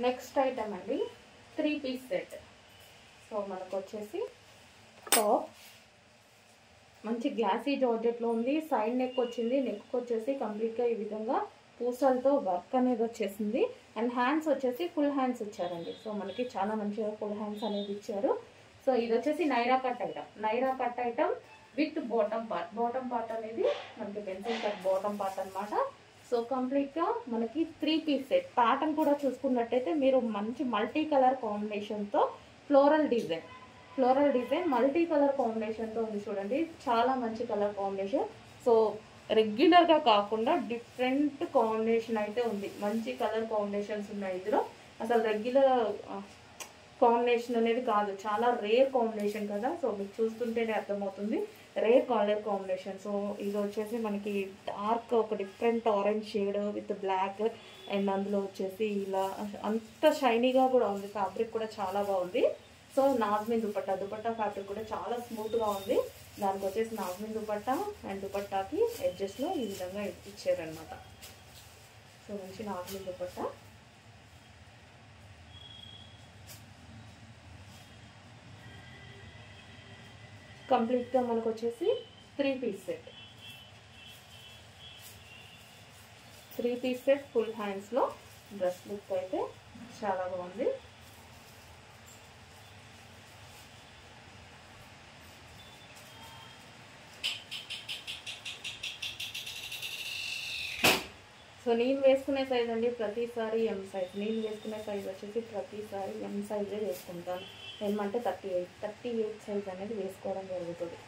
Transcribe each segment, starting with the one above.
Next item అండి 3 piece set. So మనకు వచ్చేసి టాప్ మంచి గ్లాసీ జార్జెట్లో ఉంది. సైడ్ నెక్ వచ్చింది. నెక్ వచ్చేసి కంప్లీట్గా ఈ విధంగా పూసలతో వర్క్ అనేది వచ్చేసింది. అండ్ హ్యాండ్స్ వచ్చేసి ఫుల్ హ్యాండ్స్ ఇచ్చారండి. సో మనకి చాలా మంచిగా ఫుల్ హ్యాండ్స్ అనేది ఇచ్చారు. సో ఇది వచ్చేసి Naira cut item. Naira cut item with bottom part. Bottom part అనేది మనకి పెన్సిల్ కట్ బాటమ్ పార్ట్ అనమాట. సో కంప్లీట్గా మనకి 3 పీస్ సెట్. ప్యాటర్న్ కూడా చూసుకున్నట్టయితే మీరు మంచి మల్టీ కలర్ కాంబినేషన్తో ఫ్లోరల్ డిజైన్ మల్టీ కలర్ కాంబినేషన్తో ఉంది చూడండి. చాలా మంచి కలర్ కాంబినేషన్. సో రెగ్యులర్గా కాకుండా డిఫరెంట్ కాంబినేషన్ అయితే ఉంది. మంచి కలర్ కాంబినేషన్స్ ఉన్నాయి ఇందులో. అసలు రెగ్యులర్ కాంబినేషన్ అనేది కాదు, చాలా రేర్ కాంబినేషన్ కదా. సో మీకు చూస్తుంటేనే అర్థమవుతుంది రేర్ కలర్ కాంబినేషన్. సో ఇది వచ్చేసి మనకి డార్క్ ఒక different orange shade with black. And అందులో వచ్చేసి ఇలా అంత షైనీగా కూడా ఉంది. ఫ్యాబ్రిక్ కూడా చాలా బాగుంది. సో నాజ్మిన్ దుపట్టా ఫ్యాబ్రిక్ కూడా చాలా స్మూత్గా ఉంది. దానికి వచ్చేసి నాజ్మిన్ దుపట్టా అండ్ దుపట్టాకి ఎడ్జెస్లో ఈ విధంగా ఇచ్చారనమాట. సో మంచి నాజ్మిన్ దుపట్టా. కంప్లీట్గా మనకు వచ్చేసి 3 piece set. 3 piece set full హ్యాండ్స్లో డ్రెస్ లుక్ అయితే చాలా బాగుంది. సో నేను వేసుకునే సైజ్ అండి ప్రతిసారి ఎం సైజ్. నేను వేసుకునే సైజ్ వచ్చేసి ప్రతిసారి ఎం సైజే వేసుకుంటాను. ఏమంటే 38 సైజ్ అనేది వేసుకోవడం జరుగుతుంది.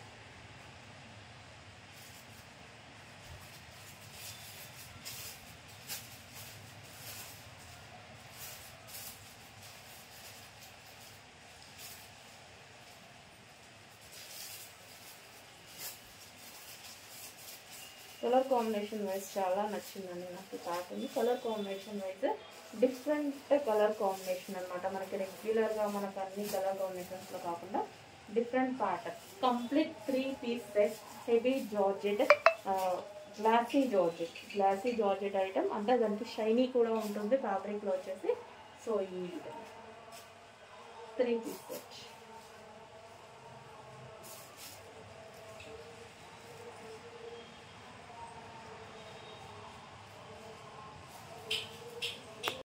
కలర్ కాంబినేషన్ వైజ్ చాలా నచ్చిందండి నాకు pattern. Colour combination wise different colour combination అనమాట. మనకి రెగ్యులర్గా మనకు అన్ని కలర్ కాంబినేషన్స్లో కాకుండా different pattern. Complete 3 piece set heavy georgette glossy georgette item. అంటే దానికి షైనీ కూడా ఉంటుంది ఫ్యాబ్రిక్లో వచ్చేసి. సో ఈ 3 పీస్ సెట్.